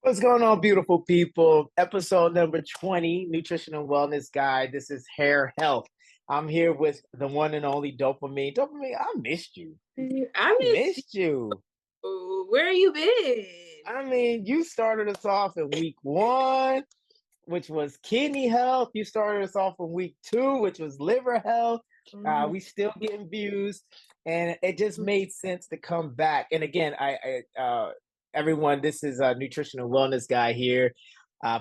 What's going on, beautiful people? Episode number 20, Nutrition and Wellness Guide. This is Hair Health. I'm here with the one and only Dopamine. Dopamine, I missed you. I miss Missed you. you. Where you been? I mean, you started us off in week one, which was kidney health. You started us off in week two, which was liver health. Mhm. We still getting views, and it just made sense to come back. And again, everyone, this is a nutrition and wellness guy here.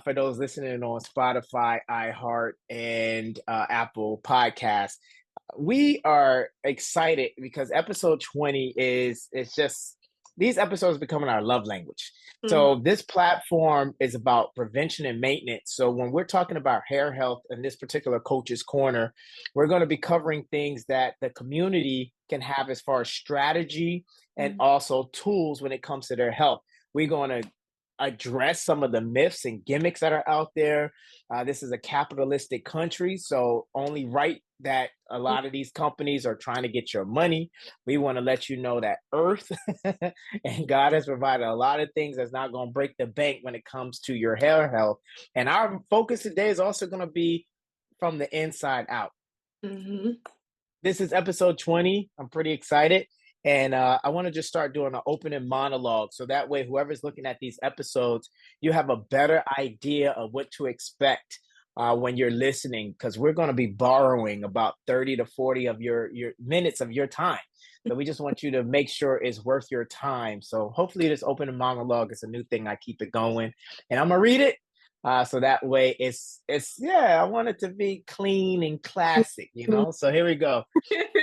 For those listening on Spotify, iHeart, and Apple Podcasts, we are excited because episode 20 is it's just these episodes becoming our love language. Mhm. So this platform is about prevention and maintenance. So when we're talking about hair health in this particular coach's corner, we're going to be covering things that the community can have as far as strategy and Mhm. also tools when it comes to their health. We're going to address some of the myths and gimmicks that are out there. This is a capitalistic country, so only right that a lot of these companies are trying to get your money. We want to let you know that Earth and God has provided a lot of things that's not going to break the bank when it comes to your hair health. And our focus today is also going to be from the inside out. Mhm. This is episode 20. I'm pretty excited. And I want to just start doing an opening monologue. So that way, whoever's looking at these episodes, you have a better idea of what to expect when you're listening, because we're going to be borrowing about 30 to 40 of your minutes of your time. So we just want you to make sure it's worth your time. So hopefully this opening monologue is a new thing. I keep it going. And I'm going to read it. So that way it's yeah, I want it to be clean and classic. So here we go.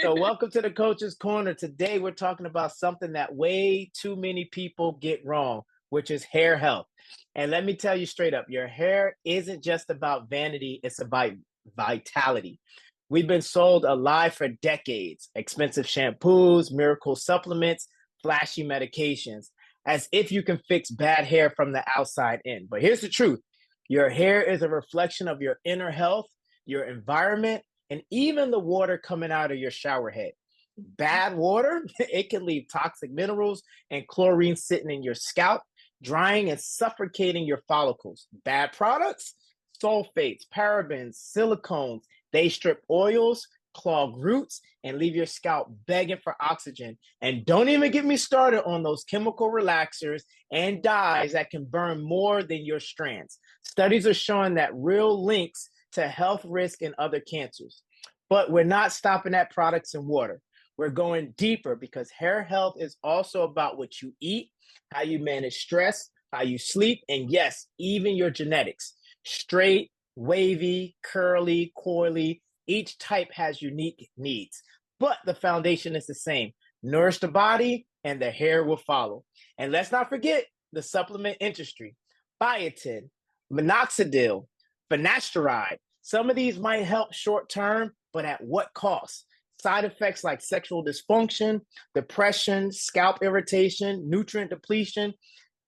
So welcome to the Coach's Corner. Today we're talking about something that way too many people get wrong, which is hair health. And let me tell you straight up, your hair isn't just about vanity, it's about vitality. We've been sold a lie for decades. Expensive shampoos, miracle supplements, flashy medications, as if you can fix bad hair from the outside in. But here's the truth. Your hair is a reflection of your inner health, your environment, and even the water coming out of your shower head. Bad water, it can leave toxic minerals and chlorine sitting in your scalp, drying and suffocating your follicles. Bad products, sulfates, parabens, silicones, they strip oils, clog roots, and leave your scalp begging for oxygen. And don't even get me started on those chemical relaxers and dyes that can burn more than your strands. Studies are showing that real links to health risk and other cancers. But we're not stopping at products and water. We're going deeper because hair health is also about what you eat, how you manage stress, how you sleep, and yes, even your genetics. Straight, wavy, curly, coily, each type has unique needs, but the foundation is the same. Nourish the body, and the hair will follow. And let's not forget the supplement industry. Biotin, minoxidil, finasteride. Some of these might help short term, but at what cost? Side effects like sexual dysfunction, depression, scalp irritation, nutrient depletion.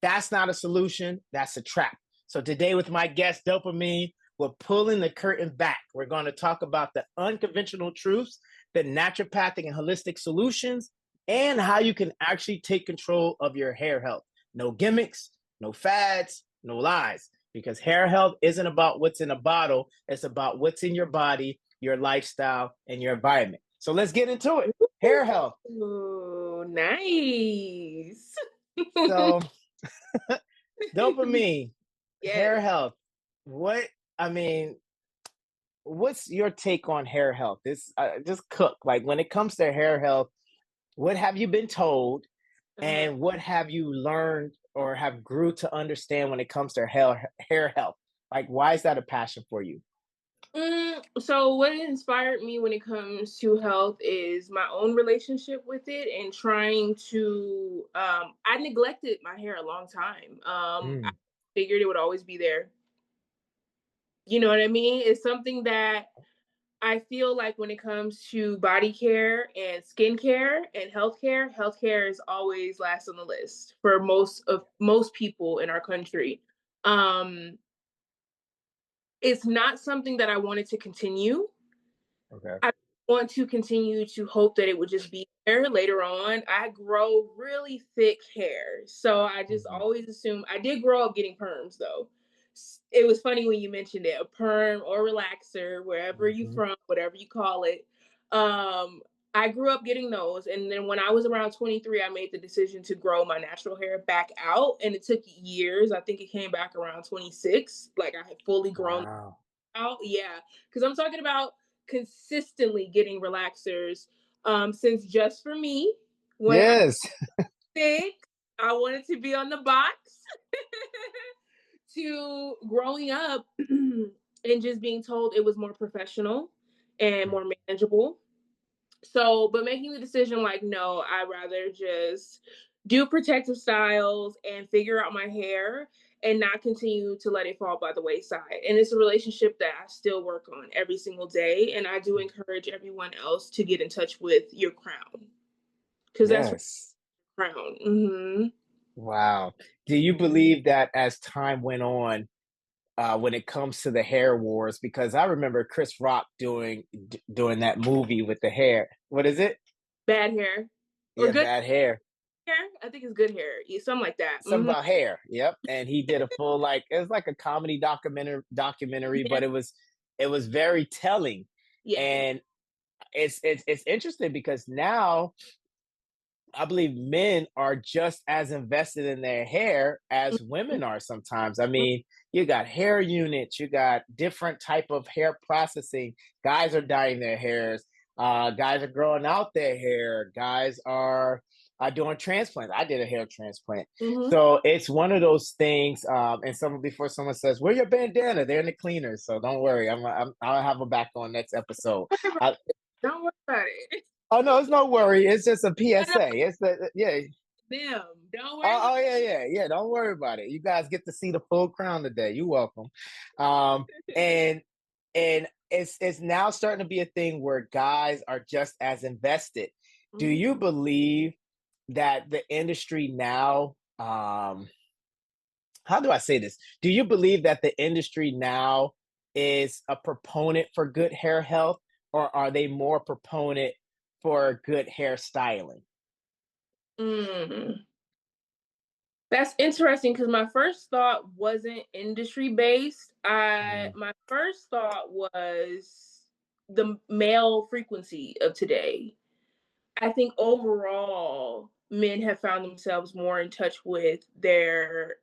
That's not a solution, that's a trap. So today with my guest Dopamine, we're pulling the curtain back. We're going to talk about the unconventional truths, the naturopathic and holistic solutions, and how you can actually take control of your hair health. No gimmicks, no fads, no lies, because hair health isn't about what's in a bottle, it's about what's in your body, your lifestyle, and your environment. So let's get into it. Hair health. Ooh, nice. So, dopamine, hair Yes. health. What, I mean, what's your take on hair health? This just cook. Like when it comes to hair health, what have you been told Uh-huh. and what have you learned or have grew to understand when it comes to hair health? Like why is that a passion for you? So what inspired me when it comes to health is my own relationship with it and trying to I neglected my hair a long time. I Mm, figured it would always be there. You know what I mean? It's something that I feel like when it comes to body care and skincare and healthcare is always last on the list for most people in our country. Um, it's not something that I wanted to continue. okay. want to continue to hope that it would just be there later on. I grow really thick hair. So I just Mhm. always assume I did grow up getting perms though. It was funny when you mentioned it, a perm or relaxer, wherever you Mhm. from, whatever you call it. Um, I grew up getting those. And then when I was around 23, I made the decision to grow my natural hair back out. And it took years. I think it came back around 26. Like I had fully grown Wow. out, yeah, because I'm talking about consistently getting relaxers. Since just for me, when I Yes. think I wanted to be on the box, to growing up and just being told it was more professional and more manageable. So, but making the decision like, no, I'd rather just do protective styles and figure out my hair and not continue to let it fall by the wayside. And it's a relationship that I still work on every single day. And I do encourage everyone else to get in touch with your crown because that's Yes. crown. Hmm. Wow. Do you believe that as time went on, when it comes to the hair wars? Because I remember Chris Rock doing that movie with the hair. What is it? Bad hair or Yeah, good bad hair. hair. I think it's good hair. Yeah, something like that. Something Hmm. about hair. Yep. And he did a full, like, it was like a comedy documentary, Yeah. but it was very telling. Yes. And it's interesting because now I believe men are just as invested in their hair as women are sometimes. I mean, you got hair units, you got different type of hair processing. Guys are dyeing their hairs. Guys are growing out their hair. Guys are doing transplants. I did a hair transplant. Hmm. So it's one of those things. And someone before someone says, "Where your bandana?" They're in the cleaner. So don't worry. I'll have them back on next episode. I, Don't worry about it. oh no, it's no worry. It's just a PSA. It's the yeah. Them. Don't worry about Oh yeah, yeah, yeah. Don't worry about it. You guys get to see the full crown today. You're welcome. Um, it. and it's now starting to be a thing where guys are just as invested. Do Mhm. you believe that the industry now, how do I say this? Do you believe that the industry now is a proponent for good hair health, or are they more proponent for good hair styling? Mm. That's interesting because my first thought wasn't industry based. I Mhm. My first thought was the male frequency of today. I think overall men have found themselves more in touch with their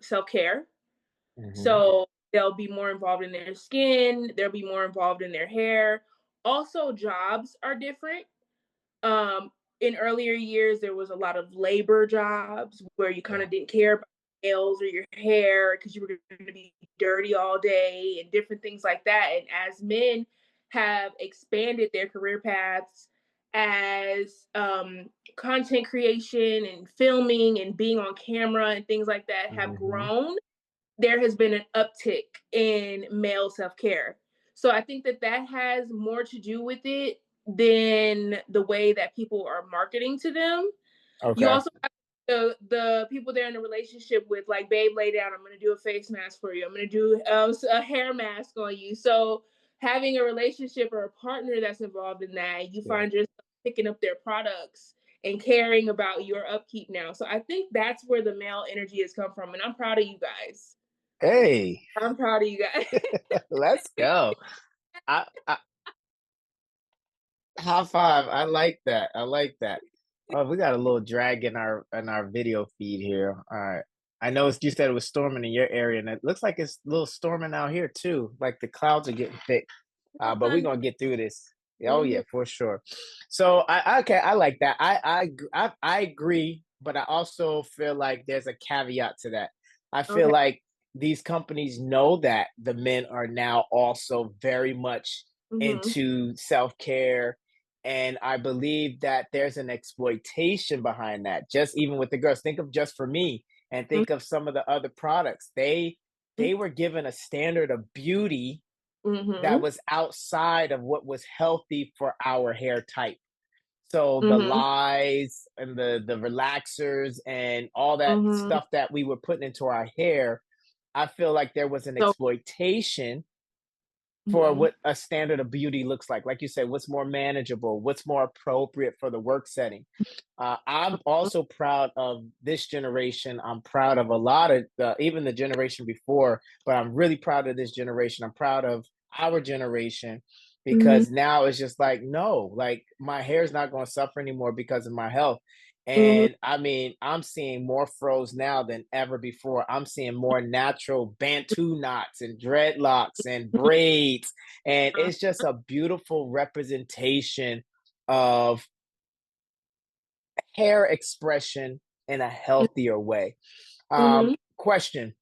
self care. Mhm. So they'll be more involved in their skin. They'll be more involved in their hair. Also, jobs are different. Um, in earlier years, there was a lot of labor jobs where you kind Yeah. of didn't care about nails or your hair because you were going to be dirty all day and different things like that. And as men have expanded their career paths as content creation and filming and being on camera and things like that have Mhm. grown, there has been an uptick in male self care. So I think that that has more to do with it than the way that people are marketing to them. You Okay. also have the people they're in a relationship with, like, babe, lay down. I'm gonna do a face mask for you. I'm gonna do a hair mask on you. So having a relationship or a partner that's involved in that, you Yeah. find yourself picking up their products and caring about your upkeep now. So I think that's where the male energy has come from, and I'm proud of you guys. Hey, I'm proud of you guys. let's go. I high five. I like that. I like that. Oh, we got a little drag in our video feed here. All right. I know you said it was storming in your area, and it looks like it's a little storming out here too. Like the clouds are getting thick. But we're gonna get through this. Yeah, oh yeah, Mhm, for sure. So okay, I like that. I agree, but I also feel like there's a caveat to that. I feel okay. like these companies know that the men are now also very much Mhm, into self care, and I believe that there's an exploitation behind that. Just even with the girls, think of Just for Me, and mhm, think of some of the other products. They were given a standard of beauty that mhm, was outside of what was healthy for our hair type. So the mhm, lies and the relaxers and all that mhm. stuff that we were putting into our hair, I feel like there was an So exploitation for Mhm. what a standard of beauty looks like you said, what's more manageable, what's more appropriate for the work setting. I'm also proud of this generation. I'm proud of a lot of even the generation before, but I'm really proud of this generation. I'm proud of our generation Mhm. because now it's just like, no, like my hair is not going to suffer anymore because of my health. Mhm. And I mean, I'm seeing more froze now than ever before. I'm seeing more natural Bantu knots and dreadlocks and braids. And it's just a beautiful representation of hair expression in a healthier way. Mhm. Question: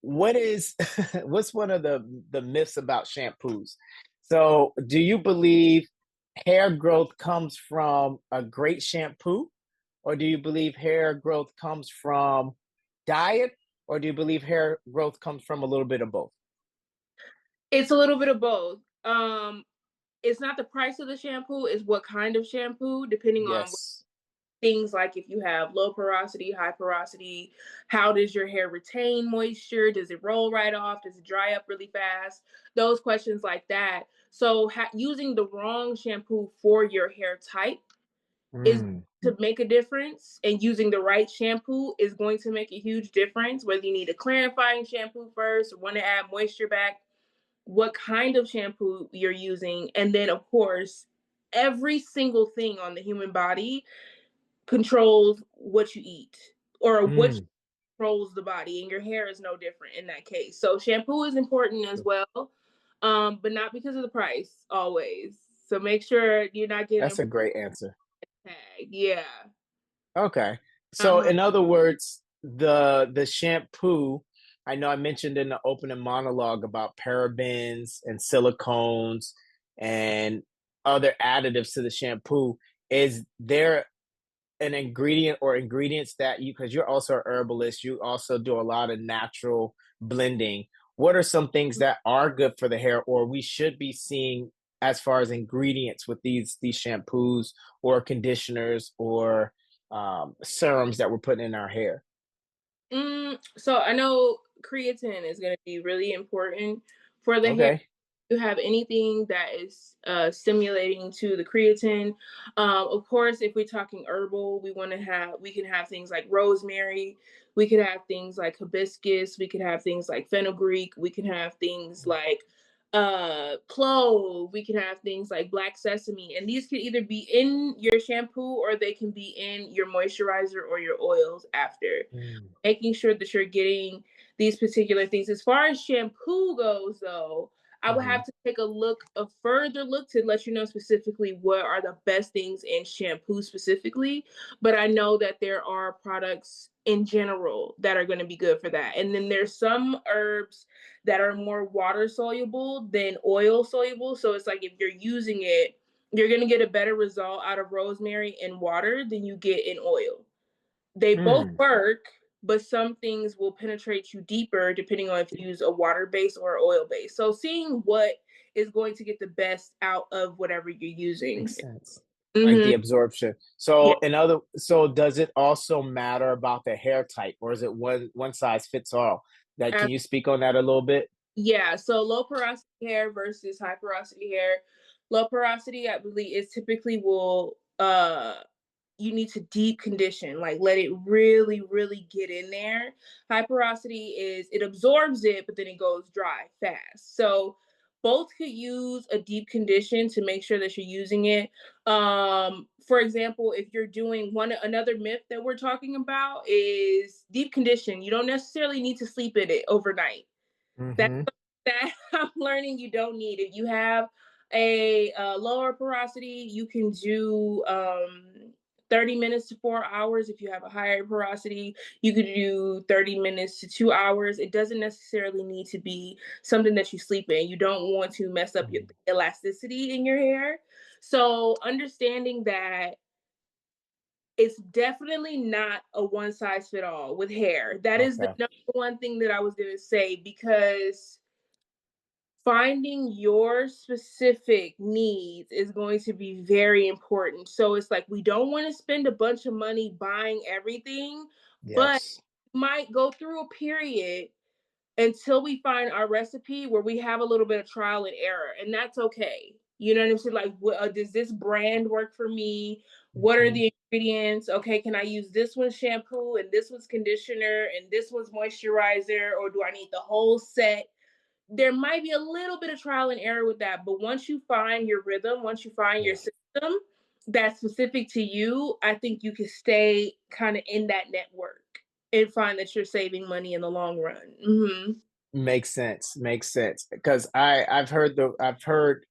what is what's one of the myths about shampoos? So, do you believe hair growth comes from a great shampoo, or do you believe hair growth comes from diet, or do you believe hair growth comes from a little bit of both? It's a little bit of both. It's not the price of the shampoo, it's what kind of shampoo, depending on Yes. things like if you have low porosity, high porosity, how does your hair retain moisture? Does it roll right off? Does it dry up really fast? Those questions like that. So, using the wrong shampoo for your hair type is Mm, to make a difference, and using the right shampoo is going to make a huge difference. Whether you need a clarifying shampoo first or want to add moisture back, what kind of shampoo you're using, and then, of course, every single thing on the human body controls what you eat, or what mm. controls the body, and your hair is no different in that case. So shampoo is important as well, but not because of the price always. So make sure you're not getting a That's a great answer. tag. Yeah. Okay. So Uh-huh. in other words, the shampoo, I know I mentioned in the opening monologue about parabens and silicones and other additives to the shampoo. Is there an ingredient or ingredients that you, because you're also a herbalist, you also do a lot of natural blending. What are some things that are good for the hair or we should be seeing as far as ingredients with these shampoos or conditioners or serums that we're putting in our hair? So I know creatine is going to be really important for the hair. Okay. You have anything that is stimulating to the creatine. Of course, if we're talking herbal, we can have things like rosemary. We could have things like hibiscus. We could have things like fenugreek. We can have things like clove. We can have things like black sesame, and these can either be in your shampoo or they can be in your moisturizer or your oils after. Mm, Making sure that you're getting these particular things. As far as shampoo goes, though, I would mhm, have to take a further look to let you know specifically what are the best things in shampoo specifically. But I know that there are products in general that are going to be good for that. And then there's some herbs that are more water soluble than oil soluble. So it's like if you're using it, you're going to get a better result out of rosemary in water than you get in oil. They both mm. work, but some things will penetrate you deeper depending on if you use a water base or oil base. So seeing what is going to get the best out of whatever you're using. Makes sense. Like Mm-hmm. the absorption. Yeah. So does it also matter about the hair type or is it one size fits all? That Uh, can you speak on that a little bit? yeah. So low porosity hair versus high porosity hair. Low porosity, I believe, is typically will you need to deep condition, like let it really, really get in there. High porosity is it absorbs it, but then it goes dry fast. So both could use a deep condition to make sure that you're using it. For example, if you're doing one another myth that we're talking about is deep condition. You don't necessarily need to sleep in it overnight. That's Mhm. that I'm learning you don't need it. You have a lower porosity, you can do 30 minutes to 4 hours. If you have a higher porosity, you could do 30 minutes to 2 hours. It doesn't necessarily need to be something that you sleep in. You don't want to mess up your Mm, elasticity in your hair. So understanding that it's definitely not a one size fit all with hair. That is the okay. number one thing that I was going to say, because finding your specific needs is going to be very important. So it's like we don't want to spend a bunch of money buying everything, but Yes. might go through a period until we find our recipe where we have a little bit of trial and error, and that's okay. You know what I'm saying? Like, does this brand work for me? What are Mhm. the ingredients? Okay, can I use this one's shampoo and this one's conditioner and this one's moisturizer, or do I need the whole set? There might be a little bit of trial and error with that, but once you find your rhythm, once you find your Yeah. system that's specific to you, I think you can stay kind of in that network and find that you're saving money in the long run. Makes sense. Makes sense. Because I've heard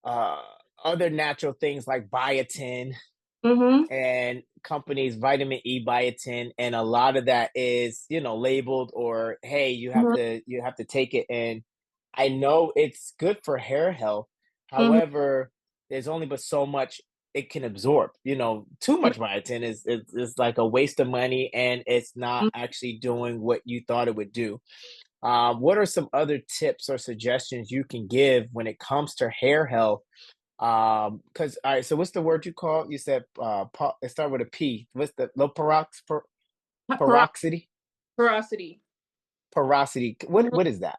uh other natural things like biotin Mhm. and companies vitamin E biotin, and a lot of that is, labeled, or hey, Mhm. you have to take it. And I know it's good for hair health. Mhm. However, there's only but so much it can absorb. Too much biotin is like a waste of money, and it's not Mhm. actually doing what you thought it would do. What are some other tips or suggestions you can give when it comes to hair health? Because all right, so what's the word you called? You said it started with a P. What's the low peroxidity? Porosity. Porosity. What Mhm. what is that?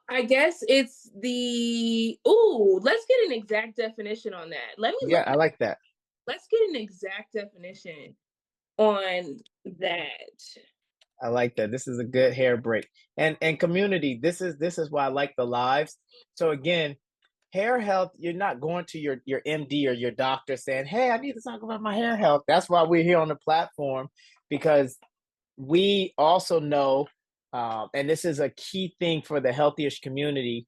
I guess it's the ooh. Let's get an exact definition on that. Let me Yeah, look. I like that. Let's get an exact definition on that. I like that. This is a good hair break. And community, this is why I like the lives. So again, hair health, you're not going to your MD or your doctor saying, "Hey, I need to talk about my hair health." That's why we're here on the platform, because we also know, and this is a key thing for the healthiest community,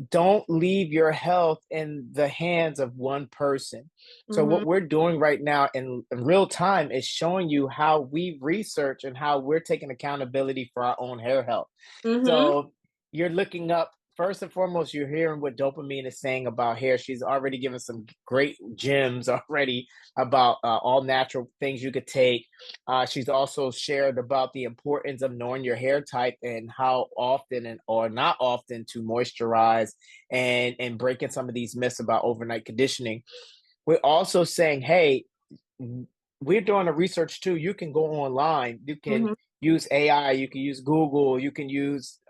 don't leave your health in the hands of one person. So Mhm. what we're doing right now in real time is showing you how we research and how we're taking accountability for our own hair health. Mhm. So you're looking up, first and foremost, you're hearing what Dopamine is saying about hair. She's already given some great gems already about all natural things you could take. She's also shared about the importance of knowing your hair type and how often and or not often to moisturize, and breaking some of these myths about overnight conditioning. We're also saying, hey, we're doing the research too. You can go online, you can Mhm. use AI, you can use Google, you can use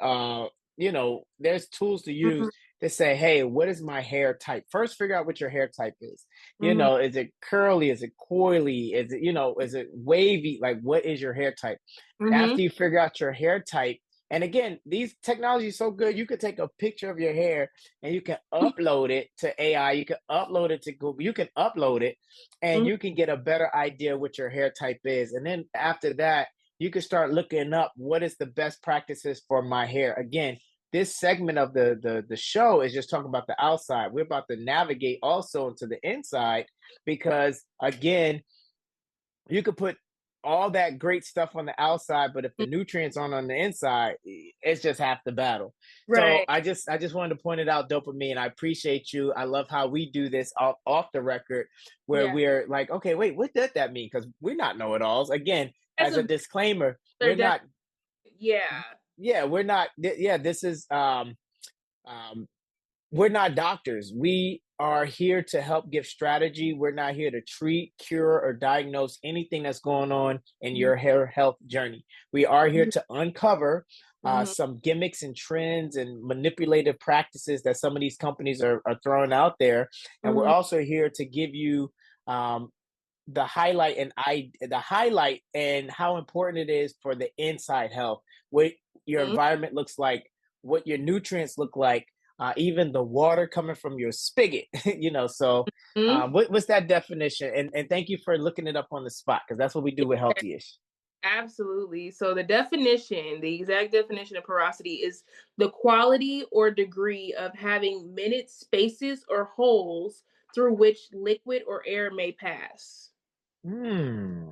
there's tools to use Mhm. to say, hey, what is my hair type? First, figure out what your hair type is. Mhm. Is it curly? Is it coily? Is it wavy? Like, what is your hair type? Mhm. After you figure out your hair type, and again, these technology is so good, you could take a picture of your hair and you can upload it to AI, you can upload it to Google, you can upload it, and Mhm. you can get a better idea what your hair type is. And then after that, you can start looking up what is the best practices for my hair. Again, this segment of the show is just talking about the outside. We're about to navigate also into the inside, because again, you could put all that great stuff on the outside, but if the nutrients aren't on the inside, it's just half the battle. So Right. I just wanted to point it out, Dopamine. I appreciate you. I love how we do this off the record, where Yeah. we're like, okay, wait, what does that mean? Because we're not know-it-alls. Again, That's as a a disclaimer, they're we're def- not. yeah. Yeah, we're not. Yeah, this is um we're not doctors. We are here to help give strategy. We're not here to treat, cure, or diagnose anything that's going on in Mhm. your hair health journey. We are here to uncover Mhm. some gimmicks and trends and manipulative practices that some of these companies are throwing out there. And we're Mhm. also here to give you um, the highlight and how important it is for the inside health, what your Mhm. environment looks like, what your nutrients look like, even the water coming from your spigot. So Mhm. what's that definition? And thank you for looking it up on the spot, because that's what we do with Healthy-ish. Absolutely. So the definition, the exact definition of porosity is the quality or degree of having minute spaces or holes through which liquid or air may pass. Hmm.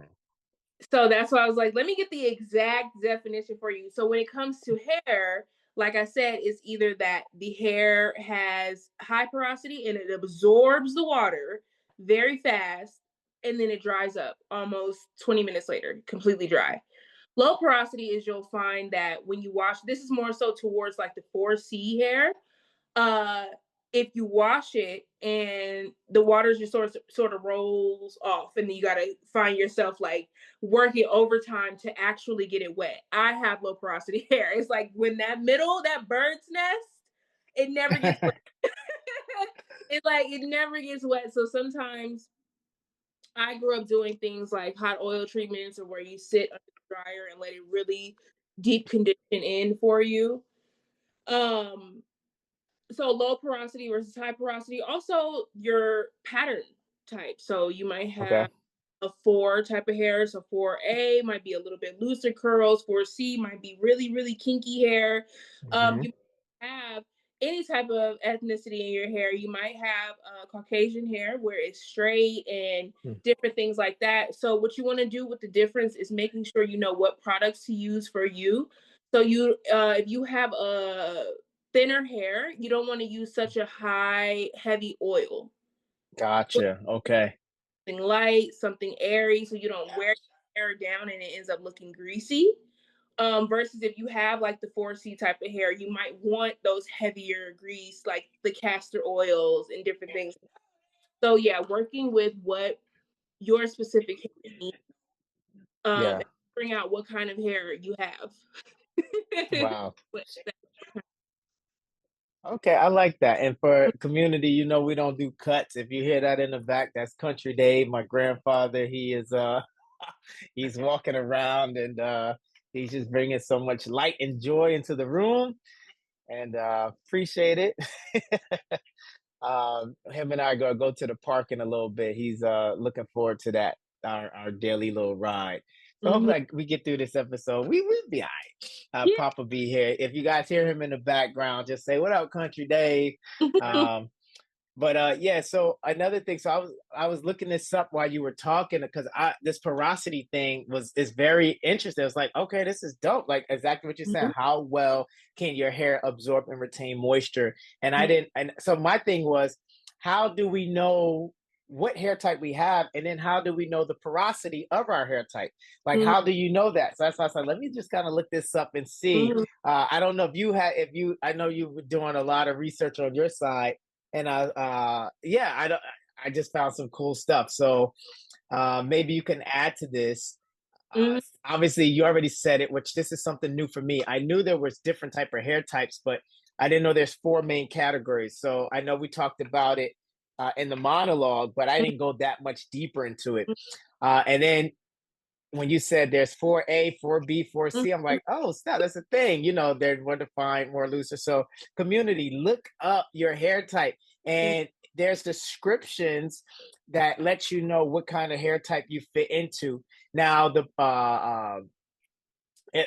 So that's why I was like, let me get the exact definition for you. So when it comes to hair, like I said, it's either that the hair has high porosity and it absorbs the water very fast, and then it dries up almost 20 minutes later, completely dry. Low porosity is you'll find that when you wash, this is more so towards like the 4C hair. Uh, if you wash it and the water just sort of rolls off, and then you gotta find yourself like working overtime to actually get it wet. I have low porosity hair. It's like when that bird's nest, it never gets wet. It's like it never gets wet. So sometimes I grew up doing things like hot oil treatments, or where you sit under the dryer and let it really deep condition in for you. Um, so low porosity versus high porosity. Also, your pattern type. So you might Okay. have a 4 type of hair. So 4A might be a little bit looser curls. 4C might be really, really kinky hair. Hmm. You have any type of ethnicity in your hair. You might have Caucasian hair where it's straight and different things like that. So what you want to do with the difference is making sure you know what products to use for you. So if you have a thinner hair, you don't want to use such a high, heavy oil. Gotcha. Okay. Something light, something airy, so you don't wear your hair down and it ends up looking greasy. Versus if you have like the 4C type of hair, you might want those heavier grease, like the castor oils and different things. So yeah, working with what your specific hair needs, Yeah. and figuring out what kind of hair you have. Wow. What- Okay, I like that. And for community, we don't do cuts. If you hear that in the back, that's Country Dave, my grandfather. He is he's walking around, and he's just bringing so much light and joy into the room, and appreciate it. Him and I go to the park in a little bit. He's looking forward to that, our daily little ride. So hopefully Mhm. like, we get through this episode. We'll be all right. Yeah. Papa be here. If you guys hear him in the background, just say what up, Country Dave. Um, but yeah, so another thing, so I was looking this up while you were talking, because I this porosity thing is very interesting. It's like, okay, this is dope. Like exactly what you're saying. Mhm. How well can your hair absorb and retain moisture? And I Mhm. didn't, and so my thing was, how do we know what hair type we have, and then how do we know the porosity of our hair type? Like, Mhm. how do you know that? So that's why I said, let me just kind of look this up and see. Mhm. I don't know I know you were doing a lot of research on your side, and yeah, I just found some cool stuff. So maybe you can add to this. Mhm. Obviously you already said it, which this is something new for me. I knew there was different type of hair types, but I didn't know there's four main categories. So I know we talked about it in the monologue, but I didn't go that much deeper into it. And then when you said there's 4A, 4B, 4C, I'm Mhm. like, oh, snap, that's a thing. They're more defined, more looser. So, community, look up your hair type. Mhm. And there's descriptions that let you know what kind of hair type you fit into. Now,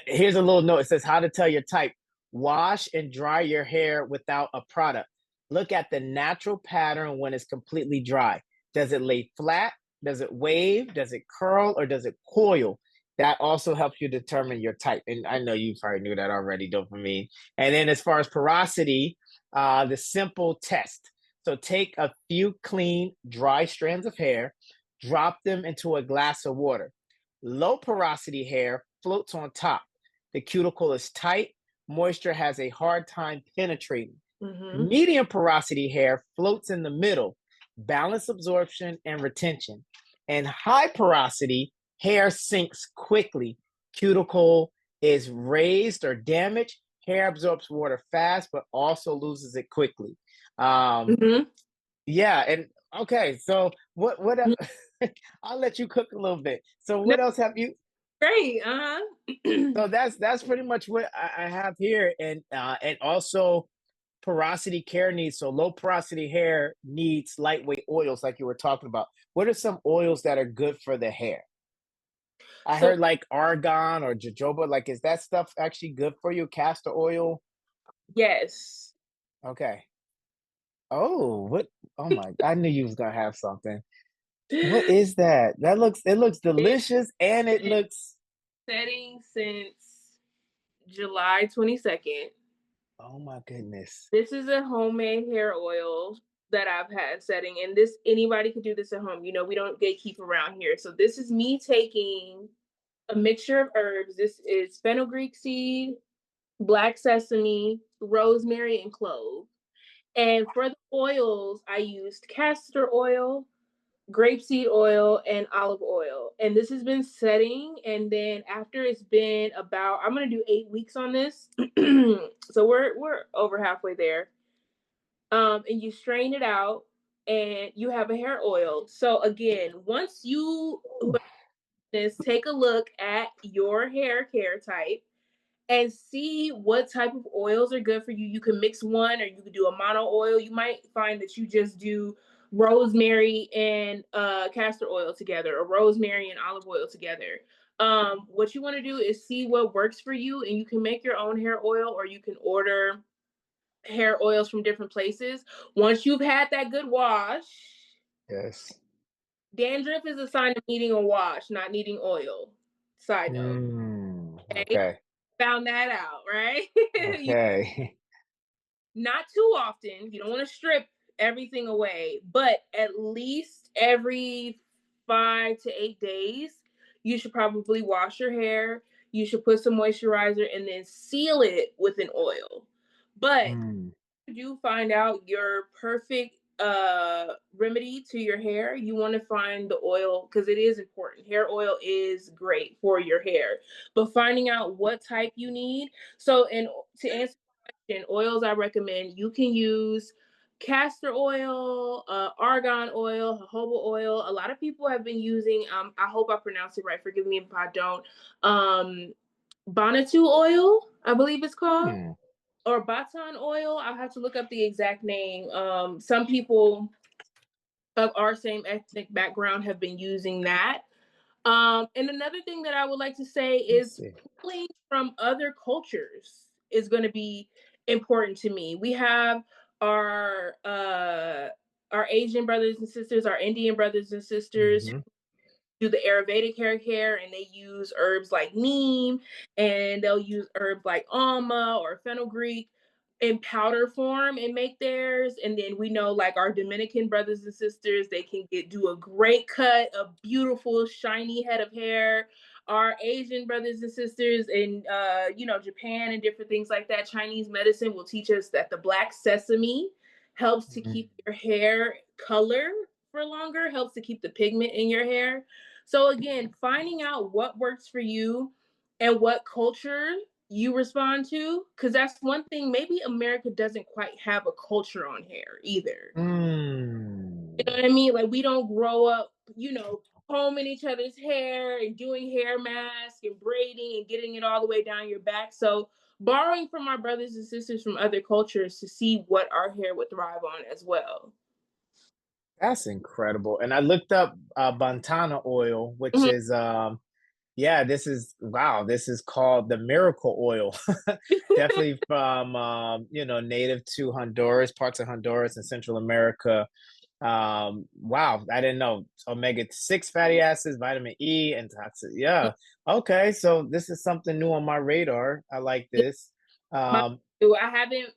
here's a little note. It says how to tell your type. Wash and dry your hair without a product. Look at the natural pattern when it's completely dry. Does it lay flat? Does it wave? Does it curl? Or does it coil? That also helps you determine your type. And I know you probably knew that already, dopamine. And then as far as porosity, the simple test. So take a few clean, dry strands of hair, drop them into a glass of water. Low porosity hair floats on top. The cuticle is tight. Moisture has a hard time penetrating. Mhm. Medium porosity hair floats in the middle, balance absorption and retention. And high porosity hair sinks quickly. Cuticle is raised or damaged. Hair absorbs water fast, but also loses it quickly. Um, Mhm. yeah, and okay, so what Mhm. I'll let you cook a little bit. So No, what else have you great. Uh-huh. so that's pretty much what I have here, and also porosity care needs. So low porosity hair needs lightweight oils, like you were talking about. What are some oils that are good for the hair? I So heard like argan or jojoba. Like, is that stuff actually good for you? Castor oil. yes. Okay. Oh, what? Oh my! I knew you was gonna have something. What is that? It looks It's delicious, and it been looks. setting since July 22nd. Oh my goodness. This is a homemade hair oil that I've had setting, and this anybody could do this at home. We don't gatekeep around here. So this is me taking a mixture of herbs. This is fenugreek seed, black sesame, rosemary, and clove. And for the oils, I used castor oil, grapeseed oil, and olive oil. And this has been setting. And then after it's been about, I'm gonna do 8 weeks on this. So we're over halfway there. And you strain it out, and you have a hair oil. So again, once you take a look at your hair care type and see what type of oils are good for you. You can mix one, or you can do a mono oil. You might find that you just do rosemary and castor oil together, or rosemary and olive oil together. What you want to do is see what works for you, and you can make your own hair oil, or you can order hair oils from different places. Once you've had that good wash, Yes. dandruff is a sign of needing a wash, not needing oil. Side note. Okay. Okay. Found that out, right? You, Okay. not too often. You don't want to strip everything away, but at least every 5 to 8 days, you should probably wash your hair. You should put some moisturizer and then seal it with an oil. But Mm, you find out your perfect remedy to your hair, you want to find the oil, because it is important. Hair oil is great for your hair, but finding out what type you need. So, and to answer the question, oils I recommend, you can use castor oil, argan oil, jojoba oil. A lot of people have been using, I hope I pronounce it right, forgive me if I don't, bonatu oil, I believe it's called, mm, or baton oil. I'll have to look up the exact name. Some people of our same ethnic background have been using that. And another thing that I would like to say let's is see. pulling from other cultures is going to be important to me. We have our uh, our Asian brothers and sisters, our Indian brothers and sisters, Hmm. do the Ayurvedic hair care, and they use herbs like neem, and they'll use herbs like alma or fenugreek in powder form and make theirs. And then we know, like, our Dominican brothers and sisters, they can do a great cut, a beautiful shiny head of hair. Our Asian brothers and sisters in Japan and different things like that, Chinese medicine will teach us that the black sesame helps to Mm. keep your hair color for longer, helps to keep the pigment in your hair. So again, finding out what works for you and what culture you respond to, because that's one thing. Maybe America doesn't quite have a culture on hair either. You know Mm. what I mean? Like, we don't grow up, combing each other's hair and doing hair masks and braiding and getting it all the way down your back. So borrowing from our brothers and sisters from other cultures to see what our hair would thrive on as well. That's incredible. And I looked up Bantana oil, which Mhm. is yeah, this is wow, this is called the miracle oil. Definitely from native to Honduras, parts of Honduras and Central America. Wow, I didn't know. Omega-6 fatty acids, vitamin E, and toxic. Yeah. Okay, so this is something new on my radar. I like this. Um, I haven't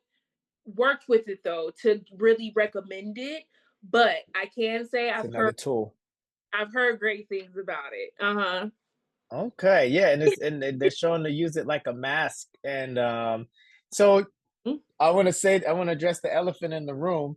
worked with it though to really recommend it, but I can say it's another tool. I've heard great things about it. Uh-huh. Okay, yeah, and they're showing to use it like a mask. And so I want to address the elephant in the room.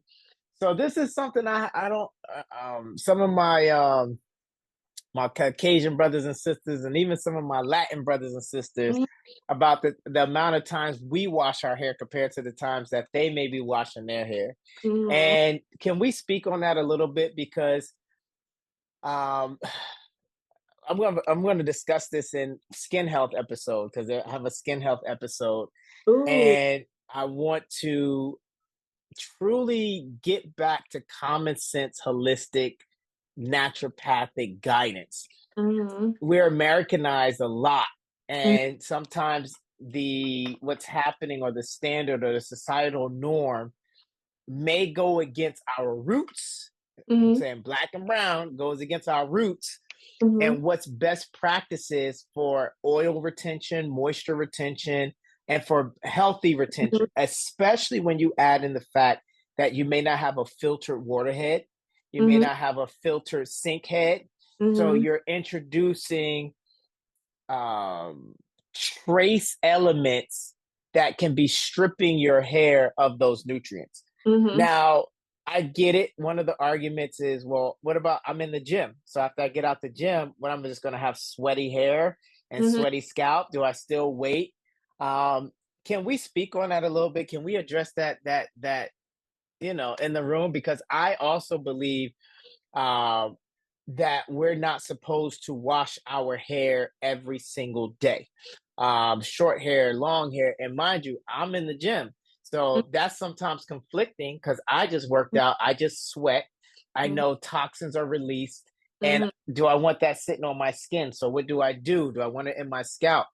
So this is something I don't some of my Caucasian brothers and sisters, and even some of my Latin brothers and sisters, Mhm. about the amount of times we wash our hair compared to the times that they may be washing their hair. Mhm. And can we speak on that a little bit? Because um, I'm gonna discuss this in skin health episode, because I have a skin health episode, Ooh. and I want to truly get back to common sense, holistic, naturopathic guidance. Mhm. We're Americanized a lot, Mhm. and sometimes the what's happening, or the standard, or the societal norm, may go against our roots. I'm Mhm. saying black and brown goes against our roots, Mhm. and what's best practices for oil retention, moisture retention, and for healthy Mhm. retention, especially when you add in the fact that you may not have a filtered water head, you may Mhm. not have a filtered sink head. So Mhm. you're introducing um, trace elements that can be stripping your hair of those nutrients. Mhm. Now, I get it. One of the arguments is, well, what about I'm in the gym? So after I get out the gym, what I'm just going to have sweaty hair and Mhm. sweaty scalp? Do I still wait? Um, can we speak on that a little bit? Can we address that in the room? Because I also believe um, that we're not supposed to wash our hair every single day. Short hair, long hair, and mind you, I'm in the gym, so that's sometimes conflicting because I just worked out, I just sweat, I Mhm. know toxins are released, and Mhm. do I want that sitting on my skin? So what do I do? Do I want it in my scalp?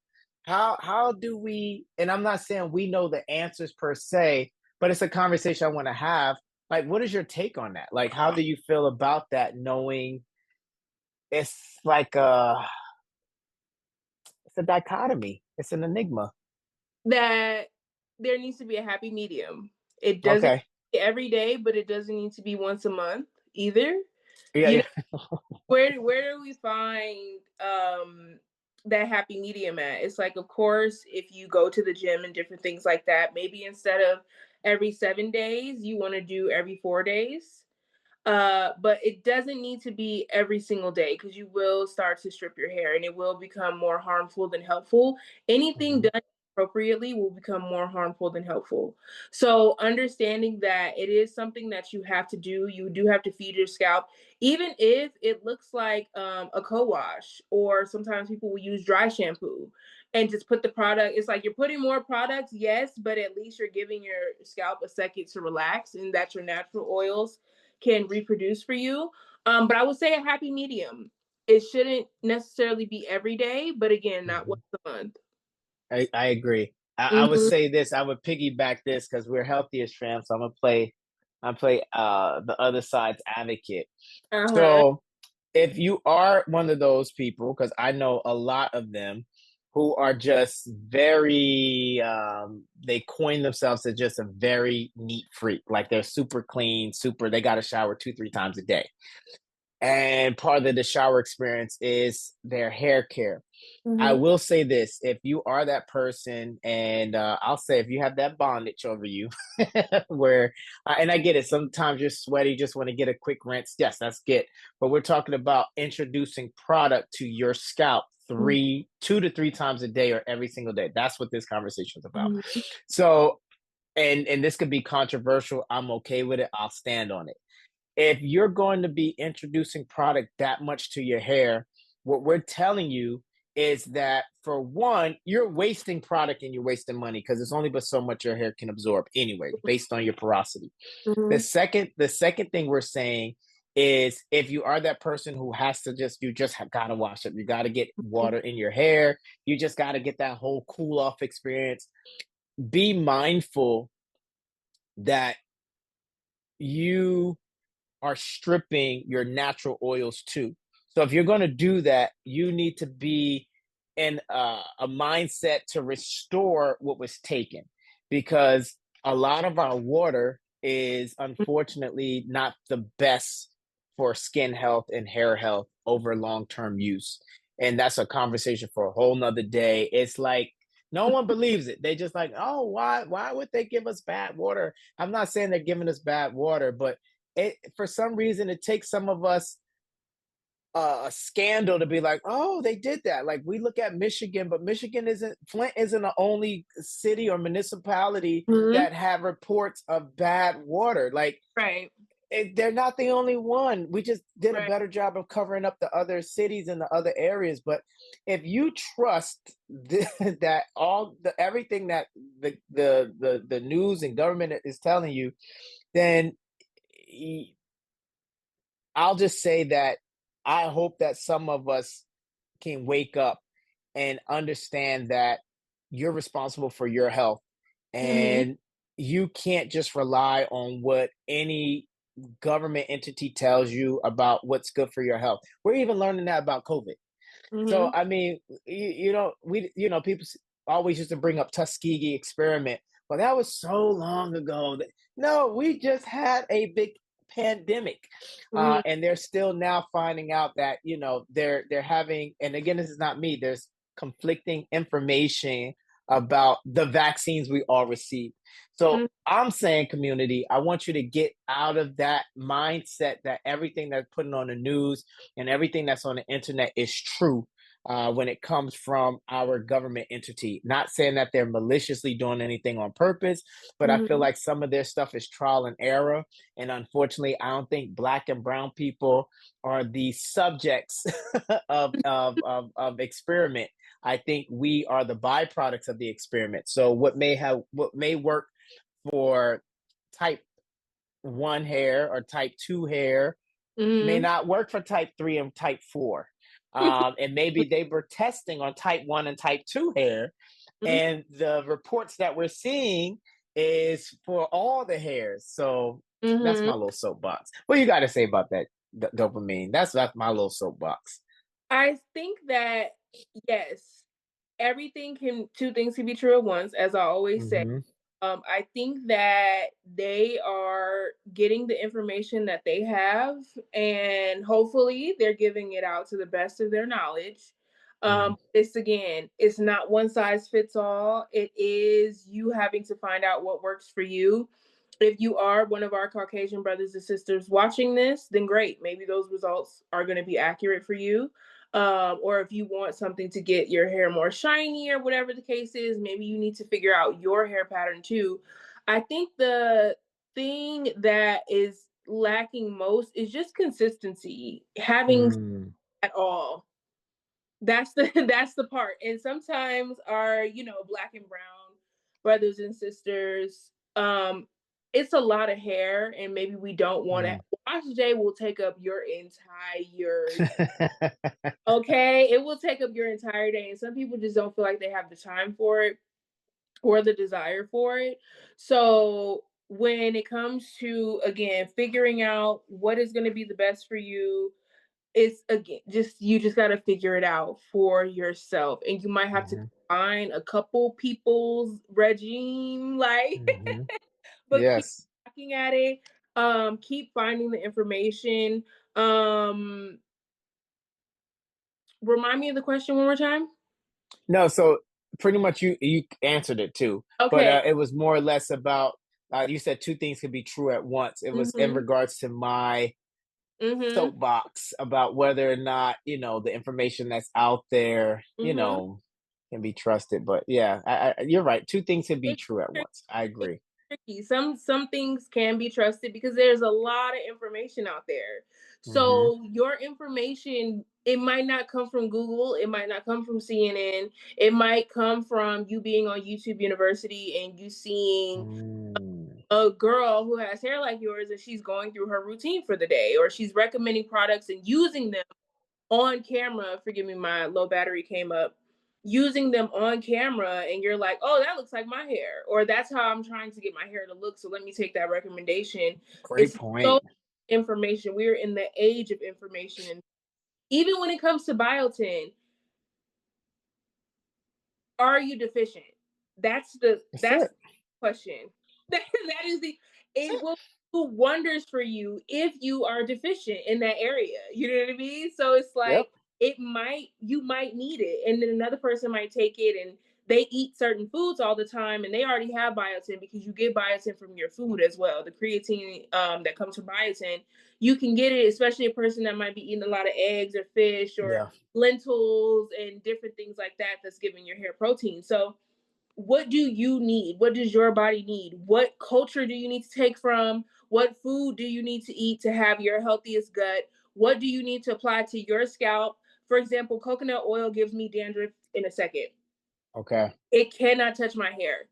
How do we? And I'm not saying we know the answers per se, but it's a conversation I want to have. Like, what is your take on that? Like, how do you feel about that? Knowing it's like it's a dichotomy. It's an enigma. That there needs to be a happy medium. It doesn't Okay. be every day, but it doesn't need to be once a month either. Yeah, You yeah. know, where do we find that happy medium at? It's like, of course, if you go to the gym and different things like that, maybe instead of every 7 days, you want to do every 4 days. But it doesn't need to be every single day because you will start to strip your hair and it will become more harmful than helpful. Anything Mhm, done appropriately will become more harmful than helpful. So understanding that it is something that you have to do, you do have to feed your scalp, even if it looks like a co-wash, or sometimes people will use dry shampoo and just put the product. It's like you're putting more products, yes, but at least you're giving your scalp a second to relax, and that your natural oils can reproduce for you. But I would say a happy medium. It shouldn't necessarily be every day, but again, not mhm. once a month. I agree. I would Mhm. say this. I would piggyback this because we're healthiest fam. So I play the other side's advocate. Uh-huh. So if you are one of those people, because I know a lot of them who are just very they coin themselves as just a very neat freak. Like they're super clean, super they got to shower 2, 3 times a day. And part of the shower experience is their hair care. I Mhm. will say this: if you are that person, and I'll say if you have that bondage over you, where and I get it, sometimes you're sweaty, just want to get a quick rinse. Yes, that's good. But we're talking about introducing product to your scalp 2 to 3 times a day or every single day. That's what this conversation is about. Mhm. So, and this could be controversial. I'm okay with it. I'll stand on it. If you're going to be introducing product that much to your hair, what we're telling you is that for one, you're wasting product and you're wasting money because it's only but so much your hair can absorb anyway, based on your porosity. The Mhm. second, the second thing we're saying is if you are that person who has to you just have got to wash up, you got to get water in your hair, you just got to get that whole cool off experience. Be mindful that you are stripping your natural oils too. So if you're going to do that, you need to be in a mindset to restore what was taken, because a lot of our water is unfortunately not the best for skin health and hair health over long-term use. And that's a conversation for a whole nother day. It's like no one believes it. They just like, oh, why would they give us bad water? I'm not saying they're giving us bad water, but it for some reason it takes some of us a scandal to be like, oh, they did that. Like we look at Michigan, but Flint isn't the only city or municipality Mhm. that have reports of bad water. Like Right. they're not the only one. We just did a Right. better job of covering up the other cities and the other areas. But if you trust that all the everything that the news and government is telling you, then I'll just say that I hope that some of us can wake up and understand that you're responsible for your health, Mhm. and you can't just rely on what any government entity tells you about what's good for your health. We're even learning that about COVID. So Mhm. I mean, people always used to bring up Tuskegee experiment, but that was so long ago. No, we just had a big pandemic, Mhm. and they're still now finding out that they're having. And again, this is not me. There's conflicting information about the vaccines we all received. So Mm, I'm saying, community, I want you to get out of that mindset that everything that's putting on the news and everything that's on the internet is true. When it comes from our government entity, not saying that they're maliciously doing anything on purpose, but I feel mhm, like some of their stuff is trial and error. And unfortunately, I don't think Black and brown people are the subjects of experiment. I think we are the byproducts of the experiment. So what may work for type one hair or type two hair may mhm. not work for type three and type four. And maybe they were testing on type one and type two hair, Mhm, and the reports that we're seeing is for all the hairs. So that's mhm. my little soapbox. What you got to say about that dopamine? That's my little soapbox. I think that yes, everything can two things can be true at once, as I always say. Hmm. I think that they are getting the information that they have, and hopefully they're giving it out to the best of their knowledge. Hmm. It's again, it's not one size fits all. It is you having to find out what works for you. If you are one of our Caucasian brothers and sisters watching this, then great. Maybe those results are going to be accurate for you. Or if you want something to get your hair more shiny or whatever the case is, maybe you need to figure out your hair pattern too. I think the thing that is lacking most is just consistency, having Mm. at all. That's the that's the part. And sometimes our, black and brown brothers and sisters, it's a lot of hair and maybe we don't want to Mm. wash J will take up your entire okay, it will take up your entire day, and some people just don't feel like they have the time for it or the desire for it. So when it comes to again figuring out what is going to be the best for you, it's again just you just got to figure it out for yourself, and you might have to Hmm. find a couple people's regime, like, Hmm. but keep Yes. looking at it. Keep finding the information. Um, Remind me of the question one more time. No, so pretty much you answered it too, but Okay. it was more or less about you said two things could be true at once. It was in Mhm. regards to my Mhm. soapbox about whether or not the information that's out there Mhm. can be trusted. But yeah, you're right. Two things can be It's true at tricky. once. I It's agree. tricky. Some things can be trusted because there's a lot of information out there. Hmm. So your information, it might not come from Google, it might not come from CNN, it might come from you being on YouTube University and you seeing Mm. a girl who has hair like yours and she's going through her routine for the day, or she's recommending products and using them on camera. Forgive me, my low battery came up. Using them on camera, and you're like, oh, that looks like my hair, or that's how I'm trying to get my hair to look. So let me take that recommendation. Great It's so point. information. We're in the age of information. And even when it comes to biotin, are you deficient? That's That's it. the question. That is the That's it will do wonders for you if you are deficient in that area. You know what I mean? So it's it. Yep. like you might need it, and then another person might take it and they eat certain foods all the time and they already have biotin because you get biotin from your food as well. The creatine that comes from biotin, you can get it, especially a person that might be eating a lot of eggs or fish or Yeah. lentils and different things like that that's giving your hair protein. So what do you need? What does your body need? What culture do you need to take from? What food do you need to eat to have your healthiest gut? What do you need to apply to your scalp? For example, coconut oil gives me dandruff in a second. Okay. It cannot touch my hair.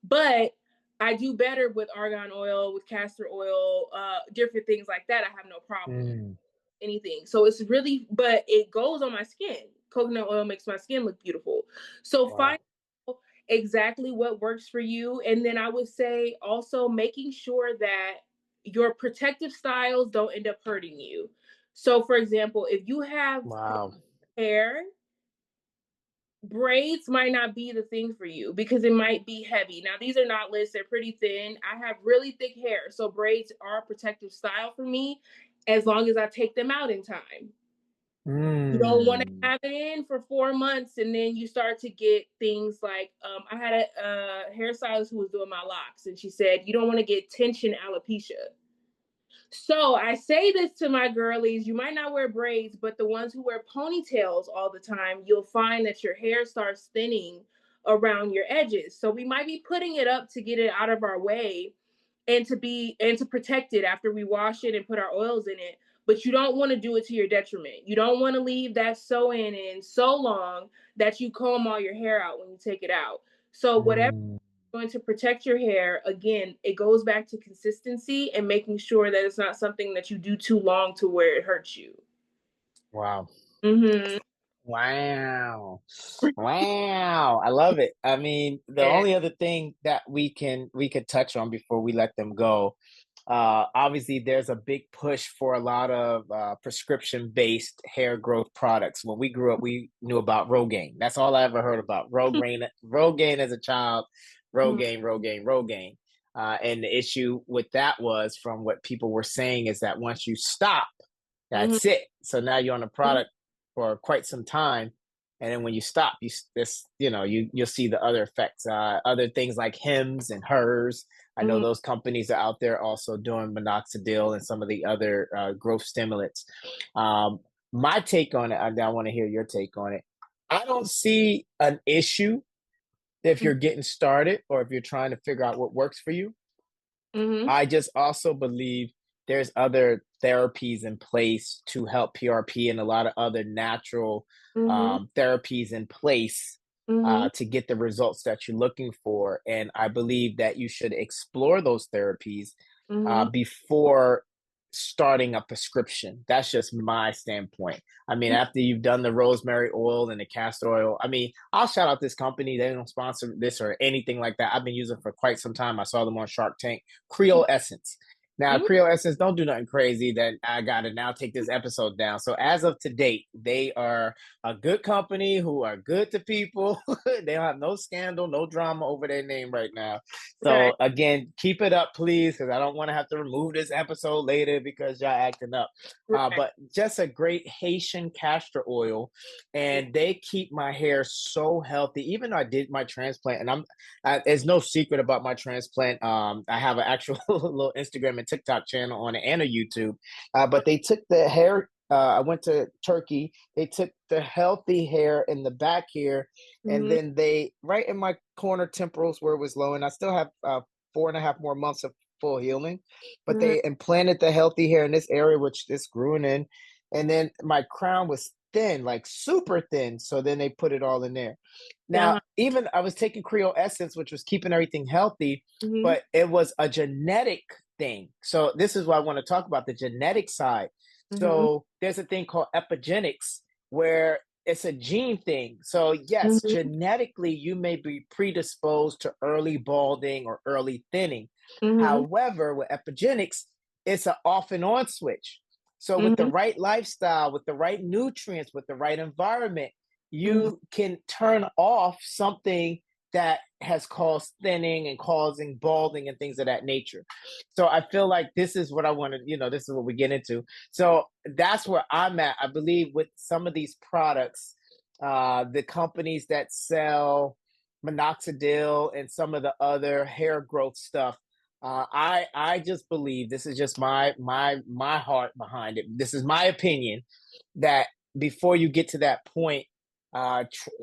But I do better with argan oil, with castor oil, different things like that. I have no problem with Mm. anything. So it's really, but it goes on my skin. Coconut oil makes my skin look beautiful. So find Wow. out exactly what works for you. And then I would say also making sure that your protective styles don't end up hurting you. So, for example, if you have Wow. hair, braids might not be the thing for you because it might be heavy. Now, these are not lists, they're pretty thin. I have really thick hair. So, braids are a protective style for me as long as I take them out in time. You don't want to Mm. have it in for 4 months, and then you start to get things like I had a hairstylist who was doing my locks, and she said you don't want to get tension alopecia. So I say this to my girlies: you might not wear braids, but the ones who wear ponytails all the time, you'll find that your hair starts thinning around your edges. So we might be putting it up to get it out of our way and to protect it after we wash it and put our oils in it. But you don't want to do it to your detriment. You don't want to leave that sew in so long that you comb all your hair out when you take it out. So whatever Mm. going to protect your hair, again, it goes back to consistency and making sure that it's not something that you do too long to where it hurts you. Wow. Mm-hmm. Wow. Wow. I love it. I mean, the Yeah. only other thing that we could touch on before we let them go, obviously there's a big push for a lot of prescription based hair growth products. When we grew up, we knew about Rogaine. That's all I ever heard about. Rogaine as a child, Rogaine. And the issue with that was, from what people were saying, is that once you stop, Mm-hmm. that's it. So now you're on a product for quite some time, and then when you stop, you'll see the other effects, other things like Hims and Hers. I know Mm-hmm. those companies are out there also doing minoxidil and some of the other growth stimulants. Um, my take on it, I want to hear your take on it. I don't see an issue if you're getting started or if you're trying to figure out what works for you. Mm-hmm. I just also believe there's other therapies in place to help PRP and a lot of other natural Mm-hmm. therapies in place Mm-hmm. to get the results that you're looking for. And I believe that you should explore those therapies Mm-hmm. before starting a prescription. That's just my standpoint. I mean, after you've done the rosemary oil and the castor oil, I mean, I'll shout out this company. They don't sponsor this or anything like that. I've been using for quite some time. I saw them on Shark Tank. Creole Essence. Now, Mm-hmm. Creole Essence don't do nothing crazy that I got to now take this episode down. So, as of to date, they are a good company who are good to people. They don't have no scandal, no drama over their name right now. Right. So, again, keep it up, please, because I don't want to have to remove this episode later because y'all acting up. Right. But just a great Haitian castor oil, and they keep my hair so healthy. Even though I did my transplant, and there's no secret about my transplant. I have an actual little Instagram and TikTok channel on it and a YouTube. But they took the hair. I went to Turkey. They took the healthy hair in the back here, and Mm-hmm. then they right in my corner temporals where it was low, and I still have 4.5 more months of full healing. But Mm-hmm. they implanted the healthy hair in this area, which this grew in, and then my crown was thin, like super thin. So then they put it all in there. Now, Uh-huh. even I was taking Creole Essence, which was keeping everything healthy, Mm-hmm. but it was a genetic thing. So this is why I want to talk about the genetic side. Mm-hmm. So there's a thing called epigenetics where it's a gene thing. So yes, Mm-hmm. genetically you may be predisposed to early balding or early thinning. Mm-hmm. However, with epigenetics, it's an off and on switch. So with the Mm-hmm. right lifestyle, with the right nutrients, with the right environment, Mm-hmm. you can turn off something that has caused thinning and causing balding and things of that nature. So I feel like this is what I wanted, this is what we get into. So that's where I'm at. I believe with some of these products, the companies that sell minoxidil and some of the other hair growth stuff, I just believe, this is just my heart behind it. This is my opinion, that before you get to that point,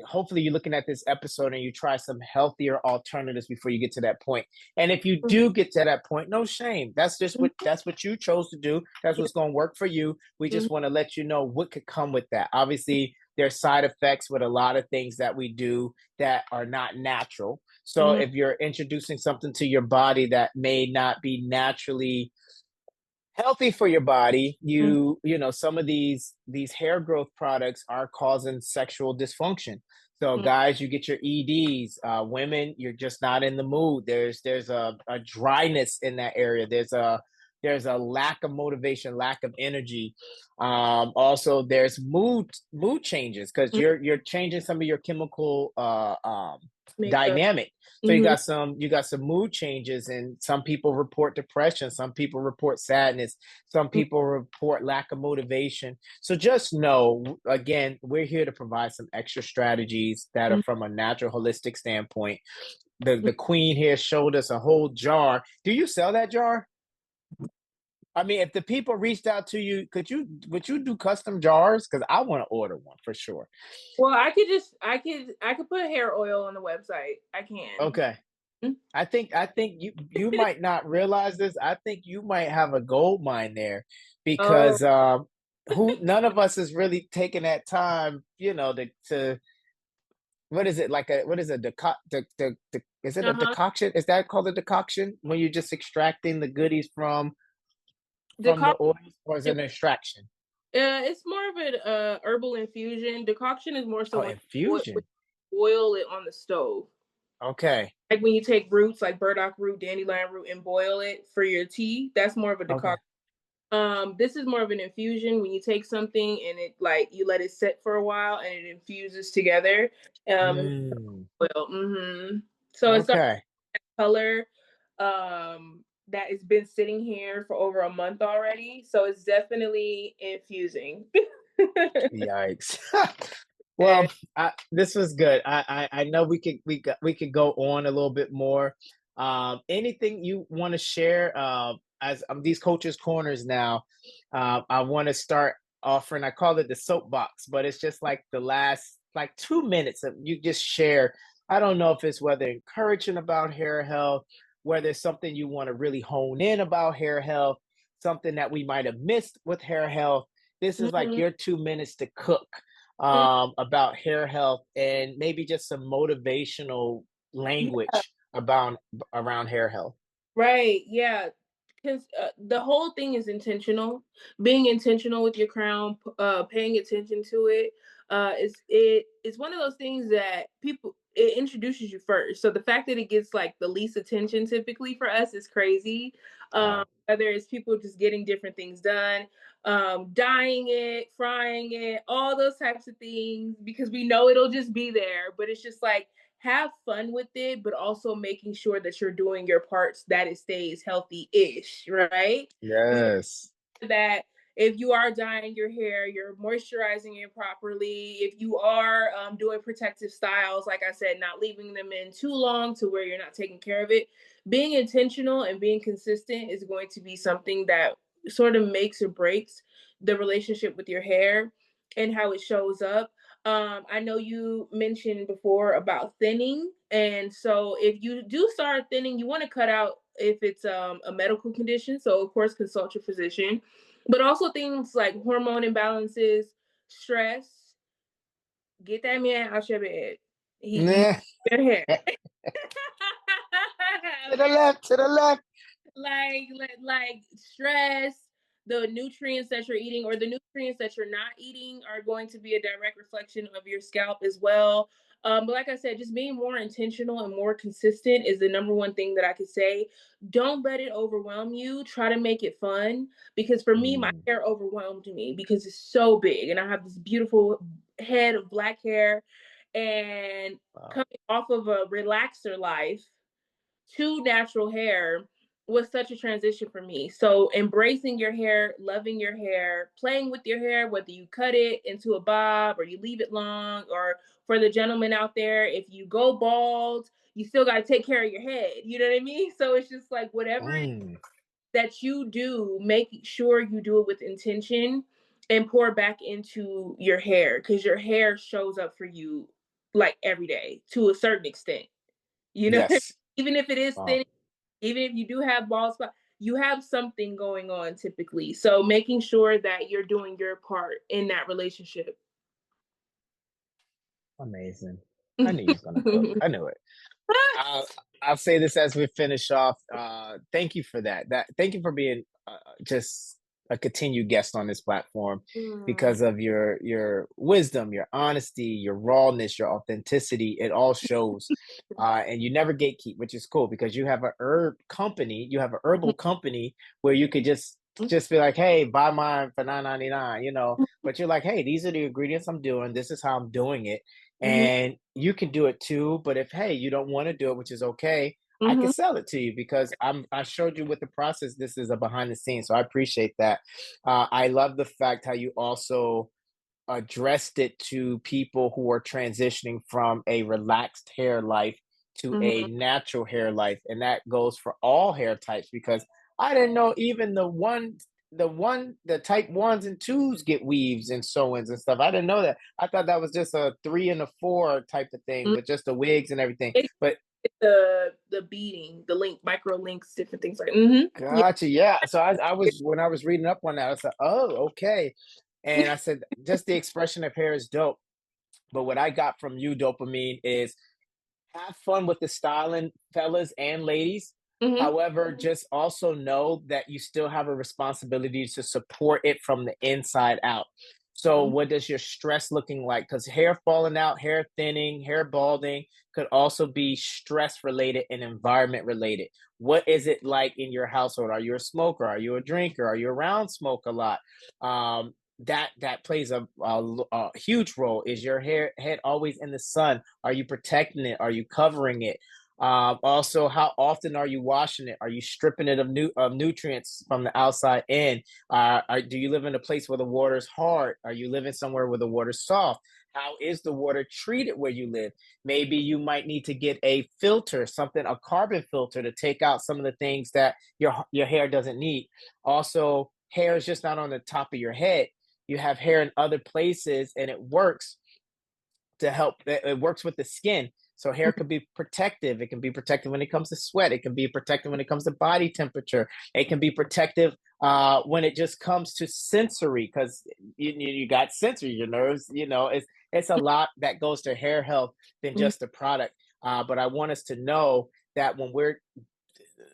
hopefully you're looking at this episode and you try some healthier alternatives before you get to that point. And if you do get to that point, no shame. That's what you chose to do. That's Yeah. what's going to work for you. We Mm-hmm. just want to let you know what could come with that. Obviously, there's side effects with a lot of things that we do that are not natural. So Mm-hmm. if you're introducing something to your body that may not be naturally healthy for your body, some of these hair growth products are causing sexual dysfunction. So guys, you get your EDs. Women, you're just not in the mood. There's a dryness in that area. There's there's a lack of motivation, lack of energy. Also, there's mood changes because Mm, you're changing some of your chemical makeup. dynamic. So Mhm, you got some mood changes, and some people report depression, some people report sadness, some mm, people report lack of motivation. So just know, again, we're here to provide some extra strategies that are mm, from a natural, holistic standpoint. The mm. the queen here showed us a whole jar. Do you sell that jar? I mean, if the people reached out to you, would you do custom jars? Because I want to order one for sure. Well, I could put hair oil on the website. I can. Okay. Mm. I think you might not realize this. I think you might have a gold mine there Oh, because who none of us is really taking that time, to what is it like a what is a is it a uh-huh. decoction? Is that called a decoction when you're just extracting the goodies from the Decoction. oils, or is it an extraction? It's more of an herbal infusion. Decoction is more so Oh, when you infusion. boil it on the stove. Okay. Like when you take roots like burdock root, dandelion root, and boil it for your tea. That's more of a Okay. decoction. This is more of an infusion when you take something and it like you let it sit for a while and it infuses together. And Mm, oil. So it's a okay. color that has been sitting here for over a month already. So it's definitely infusing. Yikes. And Well, this was good. I know we could go on a little bit more. Anything you want to share? As these coaches' corners now, I want to start offering. I call it the soapbox, but it's just like the last like 2 minutes of you just share. I don't know if it's whether encouraging about hair health, whether it's something you want to really hone in about hair health, something that we might have missed with hair health. This is like mhm, your 2 minutes to cook mhm. about hair health and maybe just some motivational language about around hair health. Right. Yeah. Because the whole thing is intentional. Being intentional with your crown, paying attention to it, it's one of those things that people it introduces you first. So the fact that it gets like the least attention typically for us is crazy. Wow. Whether it's people just getting different things done, dyeing it, frying it, all those types of things, because we know it'll just be there. But it's just like have fun with it, but also making sure that you're doing your parts that it stays healthy-ish, right? We Yes. that if you are dyeing your hair, you're moisturizing it properly. If you are doing protective styles, like I said, not leaving them in too long to where you're not taking care of it. Being intentional and being consistent is going to be something that sort of makes or breaks the relationship with your hair and how it shows up. I know you mentioned before about thinning. And so if you do start thinning, you want to cut out if it's a medical condition. So, of course, consult your physician, but also things like hormone imbalances, stress. Get that man out your bed. He Nah. your hair. To the left, to the left. Like stress, the nutrients that you're eating or the nutrients that you're not eating are going to be a direct reflection of your scalp as well. But like I said, just being more intentional and more consistent is the number one thing that I could say. Don't let it overwhelm you. Try to make it fun, because for me, my Mm, hair overwhelmed me because it's so big and I have this beautiful head of black hair, and wow. coming off of a relaxer life to natural hair was such a transition for me. So embracing your hair, loving your hair, playing with your hair, whether you cut it into a bob or you leave it long, or for the gentleman out there, if you go bald, you still got to take care of your head. You know what I mean? So it's just like whatever Mm, that you do, make sure you do it with intention and pour back into your hair, because your hair shows up for you like every day to a certain extent. You know, yes. even if it is Wow. thin, even if you do have bald spot, you have something going on typically. So making sure that you're doing your part in that relationship. Amazing. I knew you was gonna cook. I knew it. I'll, I'll say this as we finish off. Thank you for that. Thank you for being just a continued guest on this platform Mm. because of your wisdom, your honesty, your rawness, your authenticity. It all shows, and you never gatekeep, which is cool because you have a herb company, you have a herbal company where you could just be like, hey, buy mine for 9.99, but you're like, hey, these are the ingredients I'm doing. This is how I'm doing it, Mhm. and you can do it too. But if hey, you don't want to do it, which is okay, I can Mhm. sell it to you because I showed you with the process. This is a behind the scenes, so I appreciate that. I love the fact how you also addressed it to people who are transitioning from a relaxed hair life to a Mhm. natural hair life, and that goes for all hair types because I didn't know even the type ones and twos get weaves and sew-ins and stuff. I didn't know that. I thought that was just a 3 and a 4 type of thing Mhm. with just the wigs and everything. It's But the beading, the link, micro links, different things like yeah. gotcha. Yeah. So I was when I was reading up on that, I was like, oh, okay. And I said, just the expression of hair is dope. But what I got from you, dopamine, is have fun with the styling, fellas and ladies. Mhm. However, just also know that you still have a responsibility to support it from the inside out. So, Mhm. what does your stress looking like? Because hair falling out, hair thinning, hair balding could also be stress related and environment related. What is it like in your household? Are you a smoker? Are you a drinker? Are you around smoke a lot? That plays a huge role. Is your hair head always in the sun? Are you protecting it? Are you covering it? Also, how often are you washing it? Are you stripping it of nutrients from the outside in? Do you live in a place where the water's hard? Are you living somewhere where the water's soft? How is the water treated where you live? Maybe you might need to get a filter, something, a carbon filter to take out some of the things that your hair doesn't need. Also, hair is just not on the top of your head. You have hair in other places, and it works to help. It works with the skin. So hair can be protective. It can be protective when it comes to sweat. It can be protective when it comes to body temperature. It can be protective when it just comes to sensory because you got sensory, your nerves. It's a lot that goes to hair health than Mhm. just the product. But I want us to know that when we're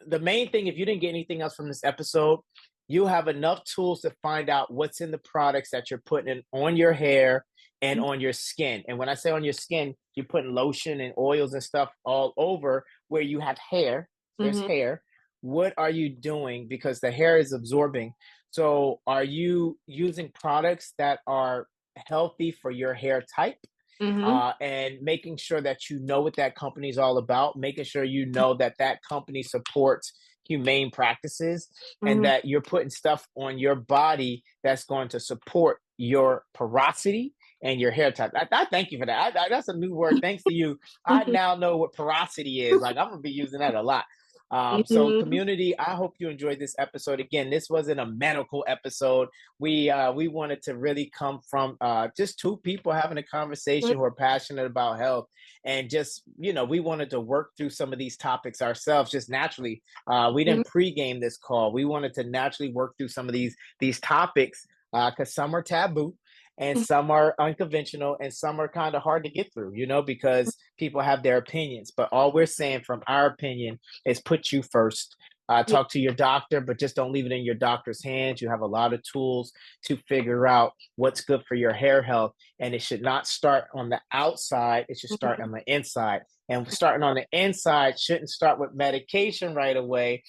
the main thing, if you didn't get anything else from this episode, you have enough tools to find out what's in the products that you're putting in on your hair and on your skin. And when I say on your skin, you're putting lotion and oils and stuff all over where you have hair. There's Mhm. hair. What are you doing? Because the hair is absorbing. So, are you using products that are healthy for your hair type? Mhm. And making sure that you know what that company is all about, making sure you know that that company supports humane practices and Mhm. that you're putting stuff on your body that's going to support your porosity and your hair type. I thank you for that. That's a new word. Thanks to you, I Mhm. now know what porosity is. Like I'm gonna be using that a lot. So Mhm. community, I hope you enjoyed this episode. Again, this wasn't a medical episode. We wanted to really come from just two people having a conversation who are passionate about health, and just we wanted to work through some of these topics ourselves just naturally. We Mhm. didn't pregame this call. We wanted to naturally work through some of these topics because some are taboo and Mhm. some are unconventional and some are kind of hard to get through, because people have their opinions. But all we're saying from our opinion is put you first. Yeah. Talk to your doctor, but just don't leave it in your doctor's hands. You have a lot of tools to figure out what's good for your hair health. And it should not start on the outside, it should start Mhm. on the inside. And starting on the inside shouldn't start with medication right away.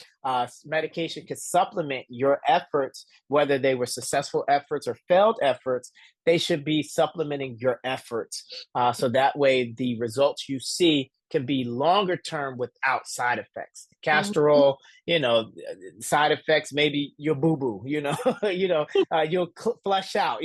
Medication can supplement your efforts, whether they were successful efforts or failed efforts. They should be supplementing your efforts. So that way, the results you see can be longer term without side effects. Castor Mhm. oil, side effects, maybe your boo boo, you'll flush out,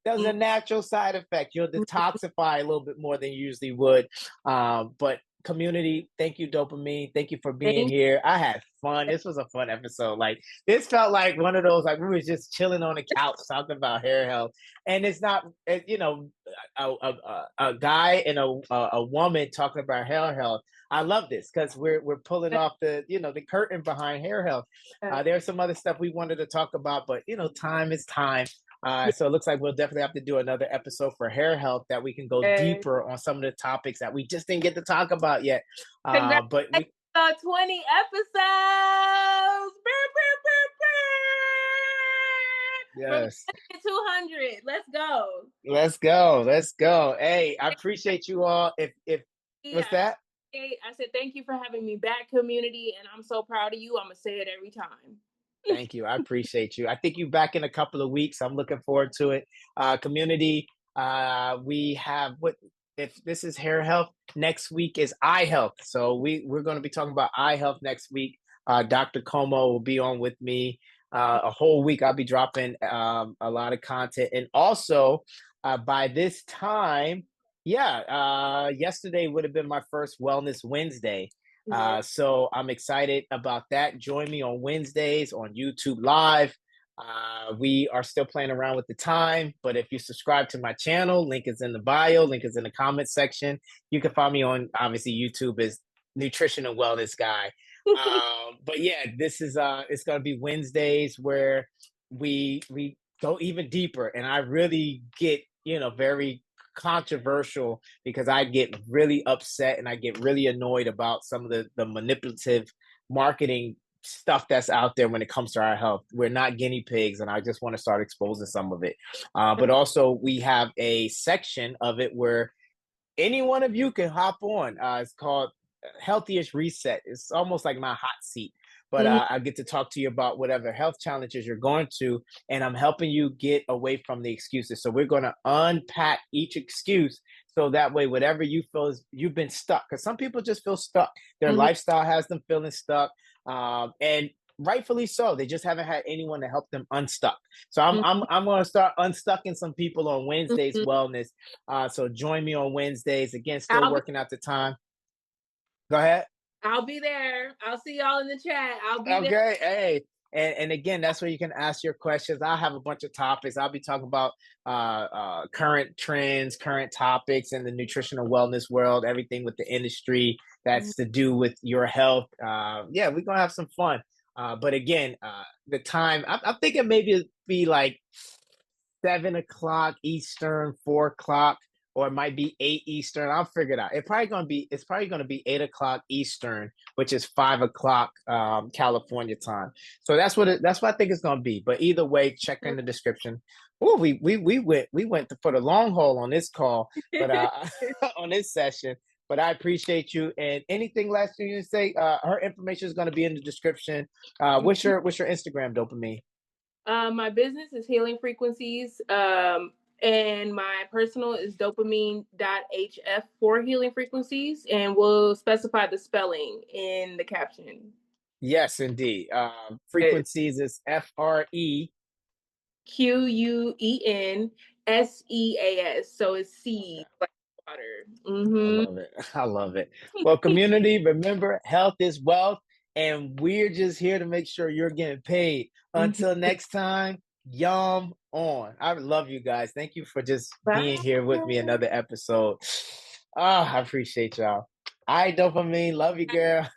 there's a natural side effect. You'll detoxify a little bit more than you usually would. But community, thank you, dopamine. Thank you for being Thank here. I had fun. This was a fun episode. Like this felt like one of those like we was just chilling on the couch talking about hair health, and it's not, a guy and a woman talking about hair health. I love this because we're pulling off the curtain behind hair health. you. There's some other stuff we wanted to talk about, but time is time. Yeah. So it looks like we'll definitely have to do another episode for hair health that we can go Yes. deeper on some of the topics that we just didn't get to talk about yet. Congratulations But we on 20 episodes. Brr, brr, brr, brr. from Yes. 10 to 200. Let's go. Let's go. Let's go. Hey, I appreciate you all. If what's Yeah, that? I said thank you for having me back, community, and I'm so proud of you. I'm gonna say it every time. Thank you. I appreciate you. I think you back in a couple of weeks. I'm looking forward to it. Community, we have what if this is hair health, next week is eye health. So we're going to be talking about eye health next week. Dr. Como will be on with me a whole week. I'll be dropping a lot of content. And also by this time, yeah, yesterday would have been my first Wellness Wednesday. Yeah. So I'm excited about that. Join me on Wednesdays on YouTube Live. We are still playing around with the time, but if you subscribe to my channel, link is in the bio, link is in the comment section. You can find me on obviously YouTube is Nutrition and Wellness Guy. But yeah, this is it's gonna be Wednesdays where we go even deeper, and I really get very controversial because I get really upset and I get really annoyed about some of the manipulative marketing stuff that's out there when it comes to our health. We're not guinea pigs, and I just want to start exposing some of it. But also, we have a section of it where any one of you can hop on. It's called Healthiest Reset. It's almost like my hot seat. But Mhm, I get to talk to you about whatever health challenges you're going to, and I'm helping you get away from the excuses. So we're going to unpack each excuse, so that way, whatever you feel is you've been stuck, because some people just feel stuck. Their mhm, lifestyle has them feeling stuck, and rightfully so. They just haven't had anyone to help them unstuck. So I'm going to start unstucking some people on Wednesdays mhm. wellness. So join me on Wednesdays. Again, still I'll be working out the time. Go ahead. I'll be there. I'll see y'all in the chat. I'll be there. Okay. Hey. And again, that's where you can ask your questions. I'll have a bunch of topics. I'll be talking about current trends, current topics in the nutritional wellness world, everything with the industry Mhm, that's to do with your health. Yeah, we're going to have some fun. But again, the time, I'm thinking maybe it'd be like 7 o'clock Eastern, 4 o'clock, or it might be 8 Eastern. I'll figure it out. It's probably gonna be 8 o'clock Eastern, which is 5 o'clock California time. So that's what I think it's gonna be. But either way, check in the description. Oh, we went for the long haul on this call, but on this session. But I appreciate you. And anything last thing you say? Her information is going to be in the description. What's your Instagram, Dopamine? My business is Healing Frequencies. And my personal is dopamine.hf for Healing Frequencies. And we'll specify the spelling in the caption. Yes, indeed. It's Frequencies is FRE. QUENSEAS. So it's Okay. seed, like water. I Mm-hmm. love it. I love it. Well, community, remember, health is wealth, and we're just here to make sure you're getting paid. Until next time, yum on. I love you guys. Thank you for just being Bye. here with me another episode. Ah, I appreciate y'all. All right, Dopamine. Love you, girl.